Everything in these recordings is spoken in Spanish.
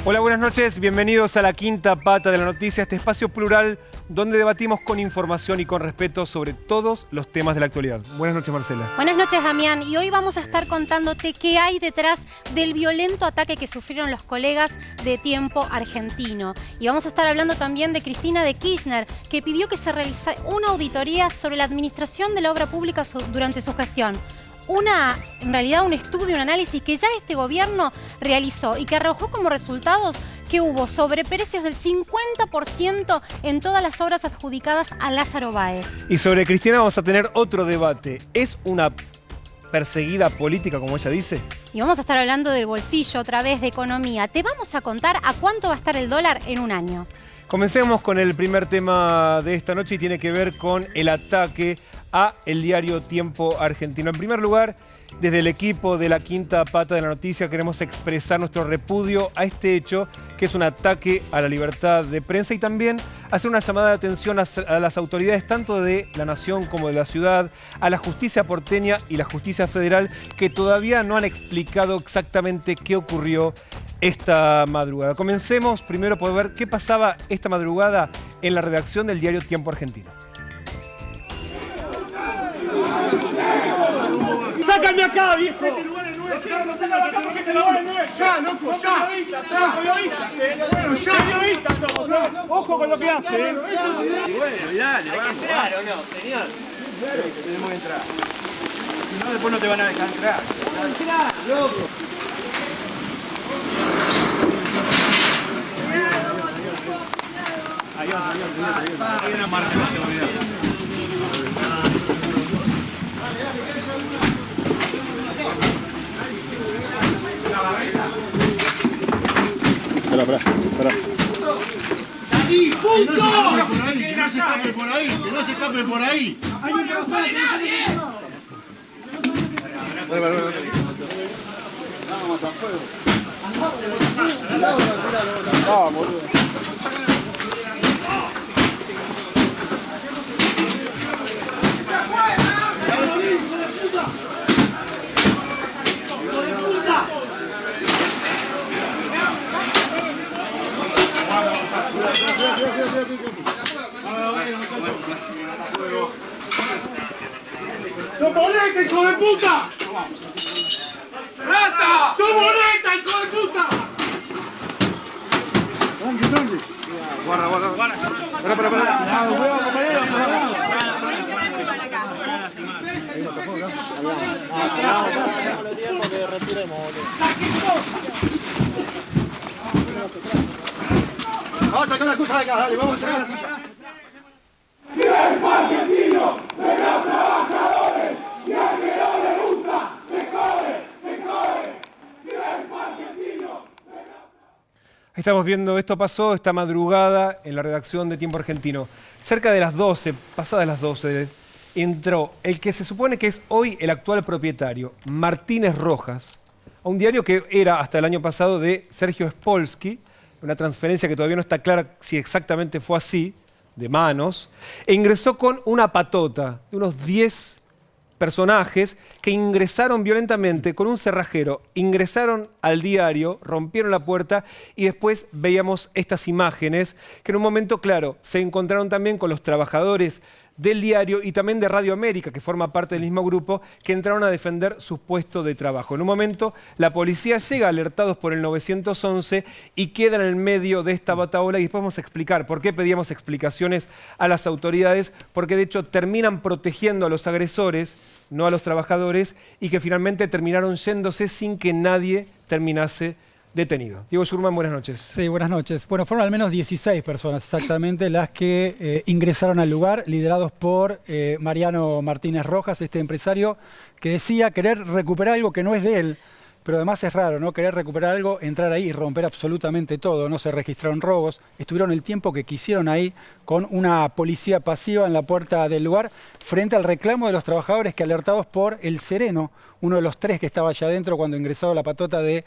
Hola, buenas noches. Bienvenidos a La Quinta Pata de la Noticia, este espacio plural donde debatimos con información y con respeto sobre todos los temas de la actualidad. Buenas noches, Marcela. Buenas noches, Damián. Y hoy vamos a estar contándote qué hay detrás del violento ataque que sufrieron los colegas de Tiempo Argentino. Y vamos a estar hablando también de Cristina de Kirchner, que pidió que se realice una auditoría sobre la administración de la obra pública durante su gestión. En realidad un estudio, un análisis que ya este gobierno realizó y que arrojó como resultados que hubo sobreprecios del 50% en todas las obras adjudicadas a Lázaro Báez. Y sobre Cristina vamos a tener otro debate. ¿Es una perseguida política, como ella dice? Y vamos a estar hablando del bolsillo, otra vez de economía. Te vamos a contar a cuánto va a estar el dólar en un año. Comencemos con el primer tema de esta noche y tiene que ver con el ataque a el diario Tiempo Argentino. En primer lugar, desde el equipo de La Quinta Pata de la Noticia queremos expresar nuestro repudio a este hecho, que es un ataque a la libertad de prensa, y también hacer una llamada de atención a las autoridades tanto de la nación como de la ciudad, a la justicia porteña y la justicia federal, que todavía no han explicado exactamente qué ocurrió esta madrugada. Comencemos primero por ver qué pasaba esta madrugada en la redacción del diario Tiempo Argentino. ¡Sácame acá, viejo! Este lugar es nuestro. Este lugar es nuestro. Ya, loco, ya. Periodistas somos, ¿no? Ojo con lo que hace, ¿eh? Bueno, dale, ¿hay que entrar o no, señor? Claro que tenemos que entrar. Si no, después no te van a dejar entrar. ¡Entrá, loco! Hay una marca de seguridad. Espera. ¡Salí, punto! Que no se escape por ahí, que no se escape por ahí. ¡No sale nadie! Vamos a fuego. ¡Soponete, hijo de puta! ¡Rata! ¡Soponete, hijo de puta! Tranqui. Guarda. Espera. Cuidado, compañero. Vamos a sacar las cosas de acá, dale, vamos a sacar la silla. ¡Tiempo Argentino! ¡Será trabajadores! ¡Y al que no le gusta, se jode! ¡Tiempo Argentino! Ahí estamos viendo, esto pasó esta madrugada en la redacción de Tiempo Argentino. Cerca de las 12, pasadas las 12, entró el que se supone que es hoy el actual propietario, Martínez Rojas, a un diario que era hasta el año pasado de Sergio Spolsky, una transferencia que todavía no está clara si exactamente fue así, de manos, e ingresó con una patota de unos 10 personajes que ingresaron violentamente con un cerrajero, ingresaron al diario, rompieron la puerta y después veíamos estas imágenes que en un momento, claro, se encontraron también con los trabajadores del diario y también de Radio América, que forma parte del mismo grupo, que entraron a defender sus puestos de trabajo. En un momento, la policía llega alertados por el 911 y queda en el medio de esta batahola, y después vamos a explicar por qué pedíamos explicaciones a las autoridades, porque de hecho terminan protegiendo a los agresores, no a los trabajadores, y que finalmente terminaron yéndose sin que nadie terminase detenido. Diego Schurman, buenas noches. Sí, buenas noches. Bueno, fueron al menos 16 personas exactamente las que ingresaron al lugar, liderados por Mariano Martínez Rojas, este empresario que decía querer recuperar algo que no es de él, pero además es raro, ¿no? Querer recuperar algo, entrar ahí y romper absolutamente todo. No se registraron robos, estuvieron el tiempo que quisieron ahí con una policía pasiva en la puerta del lugar frente al reclamo de los trabajadores que, alertados por el Sereno, uno de los 3 que estaba allá adentro cuando ingresaba la patota de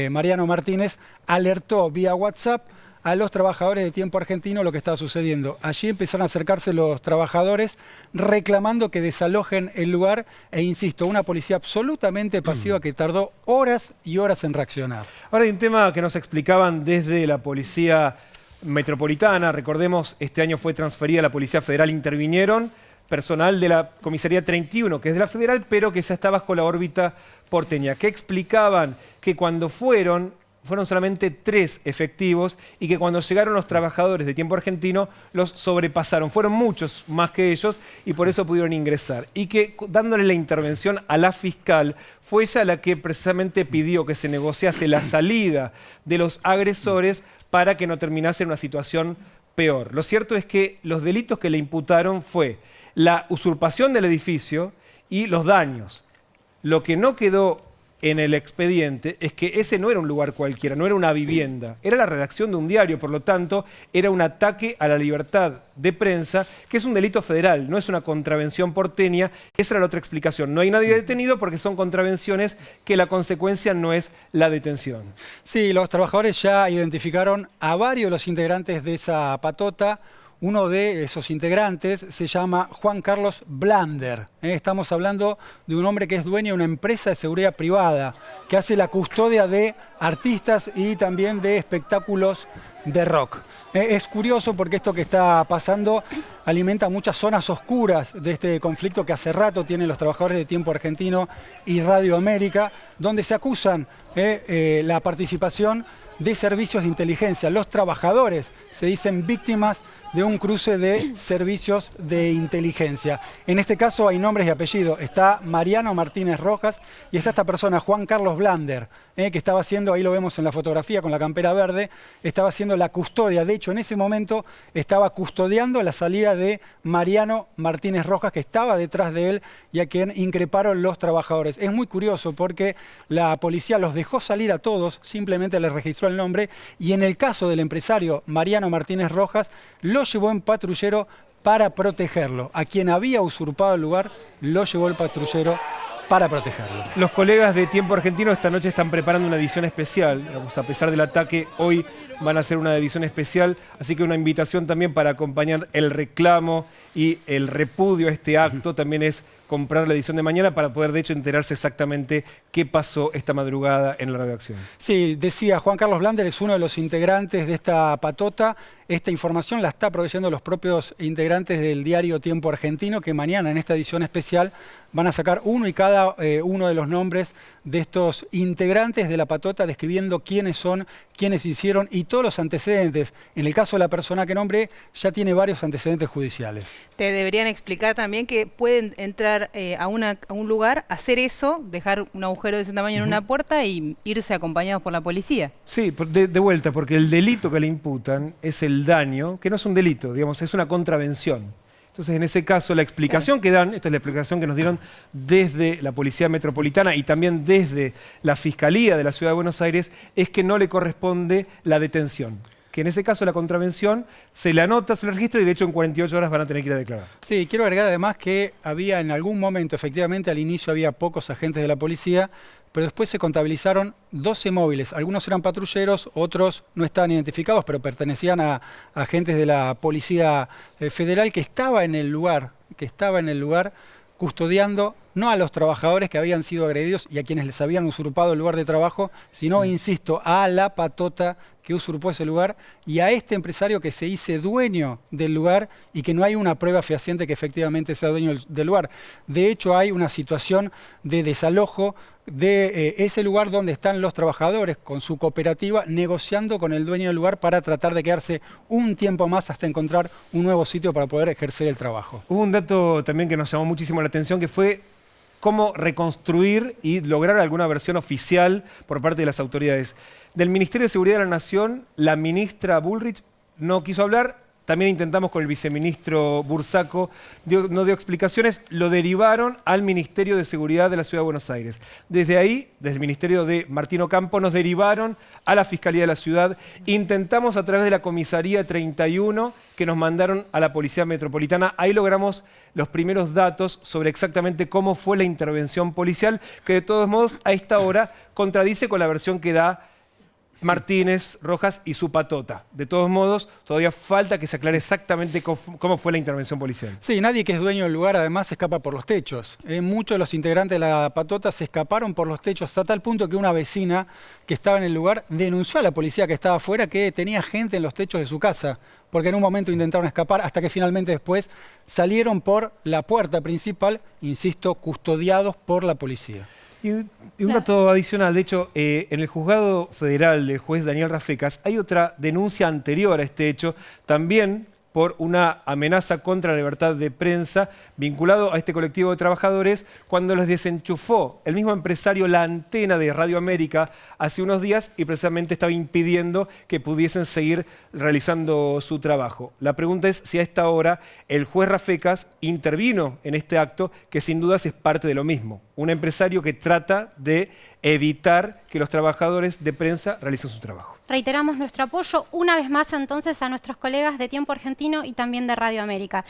Mariano Martínez, alertó vía WhatsApp a los trabajadores de Tiempo Argentino lo que estaba sucediendo. Allí empezaron a acercarse los trabajadores reclamando que desalojen el lugar e, insisto, una policía absolutamente pasiva que tardó horas y horas en reaccionar. Ahora hay un tema que nos explicaban desde la Policía Metropolitana. Recordemos, este año fue transferida a la Policía Federal, intervinieron personal de la Comisaría 31, que es de la Federal, pero que ya está bajo la órbita porteña, que explicaban que cuando fueron solamente 3 efectivos y que cuando llegaron los trabajadores de Tiempo Argentino los sobrepasaron. Fueron muchos más que ellos y por eso pudieron ingresar. Y que dándole la intervención a la fiscal, fue ella la que precisamente pidió que se negociase la salida de los agresores para que no terminase en una situación peor. Lo cierto es que los delitos que le imputaron fue la usurpación del edificio y los daños. Lo que no quedó en el expediente es que ese no era un lugar cualquiera, no era una vivienda, era la redacción de un diario, por lo tanto, era un ataque a la libertad de prensa, que es un delito federal, no es una contravención porteña. Esa era la otra explicación. No hay nadie detenido porque son contravenciones que la consecuencia no es la detención. Sí, los trabajadores ya identificaron a varios de los integrantes de esa patota. Uno de esos integrantes se llama Juan Carlos Blander. Estamos hablando de un hombre que es dueño de una empresa de seguridad privada, que hace la custodia de artistas y también de espectáculos de rock. Es curioso porque esto que está pasando alimenta muchas zonas oscuras de este conflicto que hace rato tienen los trabajadores de Tiempo Argentino y Radio América, donde se acusan la participación de servicios de inteligencia. Los trabajadores se dicen víctimas de un cruce de servicios de inteligencia. En este caso hay nombres y apellidos. Está Mariano Martínez Rojas y está esta persona, Juan Carlos Blander, que estaba haciendo, ahí lo vemos en la fotografía con la campera verde, estaba haciendo la custodia. De hecho, en ese momento estaba custodiando la salida de Mariano Martínez Rojas, que estaba detrás de él y a quien increparon los trabajadores. Es muy curioso porque la policía los dejó salir a todos, simplemente les registró el nombre, y en el caso del empresario Mariano Martínez Rojas, lo llevó en patrullero para protegerlo. A quien había usurpado el lugar, lo llevó el patrullero para protegerlo. Los colegas de Tiempo Argentino esta noche están preparando una edición especial. Digamos, a pesar del ataque, hoy van a hacer una edición especial, así que una invitación también para acompañar el reclamo y el repudio a este acto también es comprar la edición de mañana para poder, de hecho, enterarse exactamente qué pasó esta madrugada en la redacción. Sí, decía Juan Carlos Blander, es uno de los integrantes de esta patota. Esta información la está proveyendo los propios integrantes del diario Tiempo Argentino, que mañana en esta edición especial van a sacar uno y cada uno de los nombres de estos integrantes de la patota, describiendo quiénes son, quiénes hicieron y todos los antecedentes. En el caso de la persona que nombré, ya tiene varios antecedentes judiciales. Te deberían explicar también que pueden entrar a un lugar, hacer eso, dejar un agujero de ese tamaño en una puerta y irse acompañados por la policía. Sí, de vuelta, porque el delito que le imputan es el daño, que no es un delito, digamos, es una contravención. Entonces, en ese caso, la explicación que dan, esta es la explicación que nos dieron desde la Policía Metropolitana y también desde la Fiscalía de la Ciudad de Buenos Aires, es que no le corresponde la detención. Que en ese caso la contravención se le anota, se le registra y de hecho en 48 horas van a tener que ir a declarar. Sí, quiero agregar además que había en algún momento, efectivamente al inicio había pocos agentes de la policía, pero después se contabilizaron 12 móviles. Algunos eran patrulleros, otros no estaban identificados, pero pertenecían a agentes de la Policía Federal que estaba en el lugar, custodiando no a los trabajadores que habían sido agredidos y a quienes les habían usurpado el lugar de trabajo, sino, insisto, a la patota que usurpó ese lugar y a este empresario que se hizo dueño del lugar y que no hay una prueba fehaciente que efectivamente sea dueño del lugar. De hecho, hay una situación de desalojo de ese lugar donde están los trabajadores con su cooperativa negociando con el dueño del lugar para tratar de quedarse un tiempo más hasta encontrar un nuevo sitio para poder ejercer el trabajo. Hubo un dato también que nos llamó muchísimo la atención, que fue cómo reconstruir y lograr alguna versión oficial por parte de las autoridades. Del Ministerio de Seguridad de la Nación, la ministra Bullrich no quiso hablar. También intentamos con el viceministro Bursaco, no dio explicaciones, lo derivaron al Ministerio de Seguridad de la Ciudad de Buenos Aires. Desde ahí, desde el Ministerio de Martín Ocampo, nos derivaron a la Fiscalía de la Ciudad. Intentamos a través de la Comisaría 31, que nos mandaron a la Policía Metropolitana. Ahí logramos los primeros datos sobre exactamente cómo fue la intervención policial, que de todos modos a esta hora contradice con la versión que da Martínez Rojas y su patota. De todos modos, todavía falta que se aclare exactamente cómo fue la intervención policial. Sí, nadie que es dueño del lugar además se escapa por los techos. Muchos de los integrantes de la patota se escaparon por los techos hasta tal punto que una vecina que estaba en el lugar denunció a la policía que estaba afuera que tenía gente en los techos de su casa, porque en un momento intentaron escapar hasta que finalmente después salieron por la puerta principal, insisto, custodiados por la policía. Y un dato adicional, de hecho, en el juzgado federal del juez Daniel Rafecas hay otra denuncia anterior a este hecho, también por una amenaza contra la libertad de prensa vinculado a este colectivo de trabajadores cuando les desenchufó el mismo empresario la antena de Radio América hace unos días y precisamente estaba impidiendo que pudiesen seguir realizando su trabajo. La pregunta es si a esta hora el juez Rafecas intervino en este acto que sin dudas es parte de lo mismo. Un empresario que trata de evitar que los trabajadores de prensa realicen su trabajo. Reiteramos nuestro apoyo una vez más entonces a nuestros colegas de Tiempo Argentino y también de Radio América.